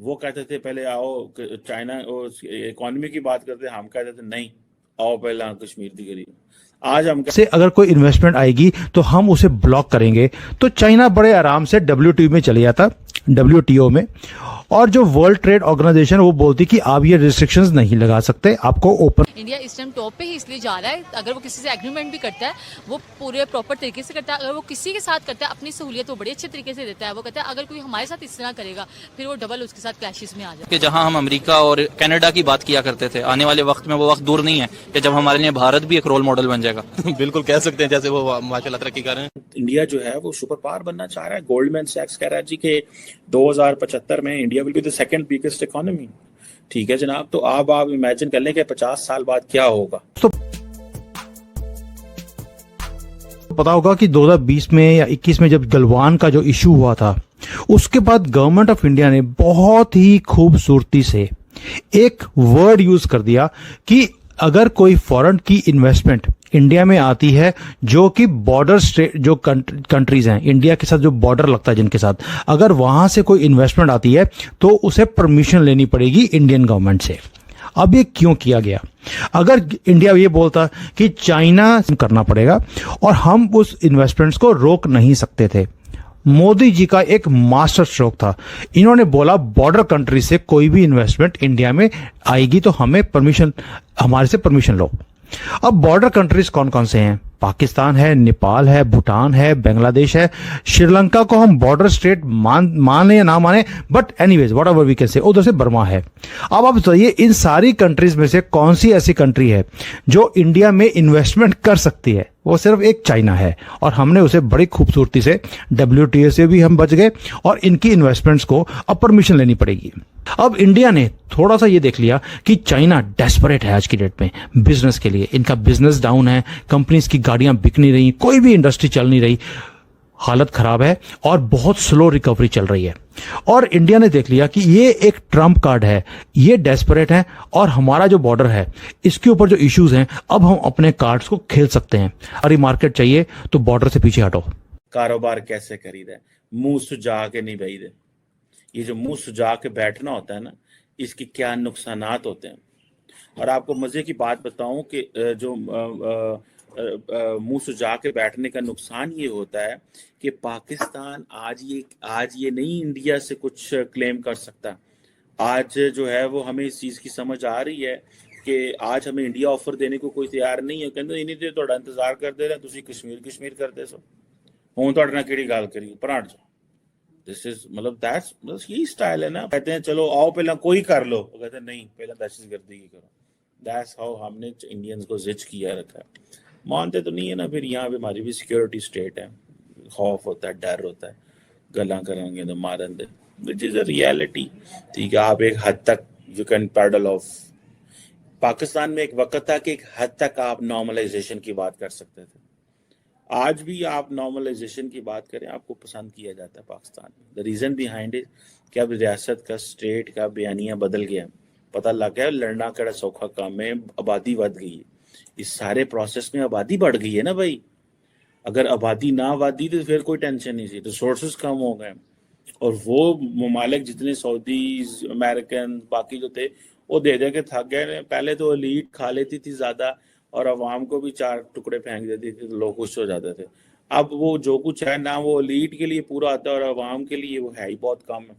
वो कहते थे पहले आओ चाइना इकोनॉमी की बात करते, हम कहते थे नहीं, आओ पहले कश्मीर की करिए। आज हम से अगर कोई इन्वेस्टमेंट आएगी तो हम उसे ब्लॉक करेंगे। तो चाइना बड़े आराम से डब्ल्यूटीओ में चले जाता, डब्ल्यूटीओ में, और जो वर्ल्ड ट्रेड ऑर्गेनाइजेशन वो बोलती कि आप ये रिस्ट्रिक्शंस नहीं लगा सकते, आपको ओपन। इंडिया इस टाइम टॉप पे ही इसलिए जा रहा है, अगर वो किसी से एग्रीमेंट भी करता है वो पूरे प्रॉपर तरीके से करता है। अगर वो किसी के साथ करता है अपनी सहूलियत वो बड़े अच्छे तरीके से देता है। वो कहता है अगर कोई हमारे साथ इस तरह करेगा फिर वो डबल उसके साथ क्लैशेस में आ जाए। कि जहां हम अमेरिका और कनाडा की बात किया करते थे, आने वाले वक्त में वो वक्त दूर नहीं है कि जब हमारे लिए भारत भी एक रोल मॉडल बन जाएगा। बिल्कुल कह सकते हैं, जैसे वो माशाल्लाह तरक्की कर रहे हैं। इंडिया जो है वो सुपर पावर बनना चाह रहा है। गोल्डमैन सैक्स कह रहा है जी कि 2075 में India will be the second biggest economy. ठीक है जनाब, तो आप इमेजिन कर लें कि 50 साल बाद क्या होगा। तो पता होगा कि 2020 में या 21 में जब गलवान का जो इशू हुआ था, उसके बाद गवर्नमेंट ऑफ इंडिया ने बहुत ही खूबसूरती से एक वर्ड यूज कर दिया कि अगर कोई फॉरेन की इन्वेस्टमेंट इंडिया में आती है, जो कि बॉर्डर स्टेट जो कंट्रीज हैं इंडिया के साथ, जो बॉर्डर लगता है जिनके साथ, अगर वहां से कोई इन्वेस्टमेंट आती है तो उसे परमिशन लेनी पड़ेगी इंडियन गवर्नमेंट से। अब ये क्यों किया गया? अगर इंडिया ये बोलता कि चाइना करना पड़ेगा और हम उस इन्वेस्टमेंट्स को रोक नहीं सकते थे। मोदी जी का एक मास्टर स्ट्रोक था, इन्होंने बोला बॉर्डर कंट्री से कोई भी इन्वेस्टमेंट इंडिया में आएगी तो हमें परमिशन, हमारे से परमिशन लो। अब बॉर्डर कंट्रीज कौन कौन से हैं? पाकिस्तान है, नेपाल है, भूटान है, बांग्लादेश है, श्रीलंका को हम बॉर्डर स्टेट माने या ना माने, but anyways whatever we can say, उधर से बर्मा है। अब आप बताइए इन सारी कंट्रीज में से कौन सी ऐसी कंट्री है जो इंडिया में इन्वेस्टमेंट कर सकती है? वो सिर्फ एक चाइना है, और हमने उसे बड़ी खूबसूरती से डब्ल्यूटीओ से भी हम बच गए और इनकी इन्वेस्टमेंट्स को अब परमिशन लेनी पड़ेगी। अब इंडिया ने थोड़ा सा ये देख लिया कि चाइना डेस्परेट है आज की डेट में बिजनेस के लिए, इनका बिजनेस डाउन है, कंपनीज की गाड़ियां बिक नहीं रही, कोई भी इंडस्ट्री चल नहीं रही, हालत खराब है और बहुत स्लो रिकवरी चल रही है। और इंडिया ने देख लिया कि ये एक ट्रम्प कार्ड है, ये डेस्परेट है और हमारा जो बॉर्डर है इसके ऊपर जो इश्यूज हैं, अब हम अपने कार्ड्स को खेल सकते हैं। हरी मार्केट चाहिए तो बॉर्डर से पीछे हटो। कारोबार कैसे खरीदे? मुंह सुजा के नहीं भाई दे। ये जो मुंह सुजा के बैठना होता है ना, इसके क्या नुकसानात होते हैं। और आपको मजे की बात बताऊं कि जो मुंह सुजा के बैठने का नुकसान ये होता है कि पाकिस्तान आज ये नहीं इंडिया से कुछ क्लेम कर सकता। आज जो है वो हमें इस चीज़ की समझ आ रही है कि आज हमें इंडिया ऑफर देने को कोई तैयार नहीं है। कहते इन्हीं तो थोड़ा इंतजार करते रहे, तुसी कश्मीर करते सो हूँ तो ना केड़ी गाल करी पराठ जाओ। दिस इज मतलब दैट्स यही स्टाइल है ना। कहते हैं चलो आओ पहला कोई कर लो, वो कहते हैं नहीं पहला दहशतगर्दी की करो। दैट्स हाउ हमने इंडियंस को जिच किया रखा है। मानते तो नहीं है ना। फिर यहाँ पे हमारी भी सिक्योरिटी स्टेट है, खौफ होता है, डर होता है, गला करेंगे तो मारन दे, विच इज अ रियलिटी। ठीक है, आप एक हद तक you can paddle off. Pakistan में एक वक्त था कि एक हद तक आप नॉर्मलाइजेशन की बात कर सकते थे। आज भी आप नॉर्मलाइजेशन की बात करें, आपको पसंद किया जाता है पाकिस्तान में। द रीज़न बिहाइंड इट कि अब रियासत का, स्टेट का बयानिया बदल गया, पता लग गया लड़ना कड़ा सौखा काम है, आबादी बढ़ गई है। इस सारे प्रोसेस में आबादी बढ़ गई है ना भाई। अगर आबादी ना आबादी तो फिर कोई टेंशन नहीं थी, रिसोर्सेज कम हो गए और वो ममालिक जितने सऊदीज, अमेरिकन, बाकी जो थे वो दे दे के थक गए। पहले तो एलीट खा लेती थी ज़्यादा और अवाम को भी 4 टुकड़े फेंक देती थी तो लोग खुश हो जाते थे। अब वो जो कुछ है ना वो एलीट के लिए पूरा आता है और अवाम के लिए वो है ही बहुत कम है।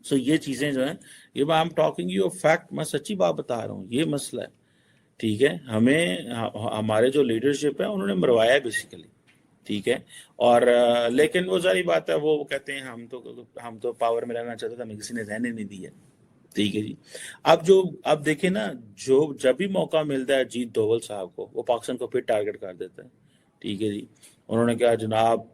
सो ये चीज़ें जो हैं, ये I am talking you fact, मैं सच्ची बात बता रहा हूँ, ये मसला है। ठीक है, हमें हमारे जो लीडरशिप है उन्होंने मरवाया है बेसिकली। ठीक है, और लेकिन वो सारी बात है, वो कहते हैं हम तो पावर में रहना चाहते थे, हमें किसी ने रहने नहीं दिया। ठीक है जी। अब देखें ना, जब भी मौका मिलता है अजीत डोवल साहब को, वो पाकिस्तान को फिर टारगेट कर देता है। ठीक है जी, उन्होंने कहा जनाब,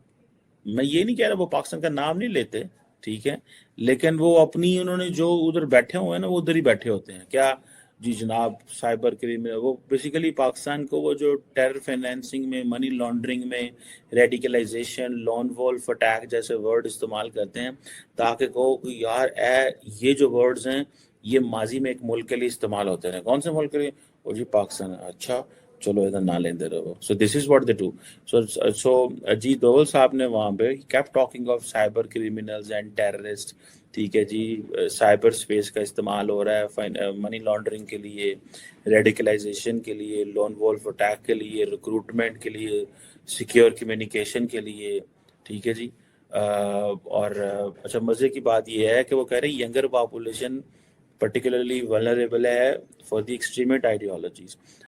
मैं ये नहीं कह रहा वो पाकिस्तान का नाम नहीं लेते, ठीक है, लेकिन वो अपनी उन्होंने जो उधर बैठे हुए हैं ना वो उधर ही बैठे होते हैं। क्या जी जनाब, साइबर क्रिमिनल, वो बेसिकली पाकिस्तान को वो जो टेरर फाइनेंसिंग में, मनी लॉन्ड्रिंग में, रेडिकलाइजेशन, लॉन वॉल्फ अटैक जैसे वर्ड इस्तेमाल करते हैं ताकि कहो कि यार ये जो वर्ड्स हैं ये माजी में एक मुल्क के लिए इस्तेमाल होते हैं। कौन से मुल्क के लिए? और जी पाकिस्तान। अच्छा चलो इधर ना लेते रहो। So this is what they do. So Ajit Doval साहब ने वहाँ पे kept talking of cyber criminals and terrorist ठीक है जी, साइबर स्पेस का इस्तेमाल हो रहा है मनी लॉन्ड्रिंग के लिए, रेडिकलाइजेशन के लिए, लोन वोल्फ अटैक के लिए, रिक्रूटमेंट के लिए, सिक्योर कम्युनिकेशन के लिए। ठीक है जी। और अच्छा, मज़े की बात यह है कि वो कह रहे हैं यंगर पॉपुलेशन particularly vulnerable है for the extremist ideologies।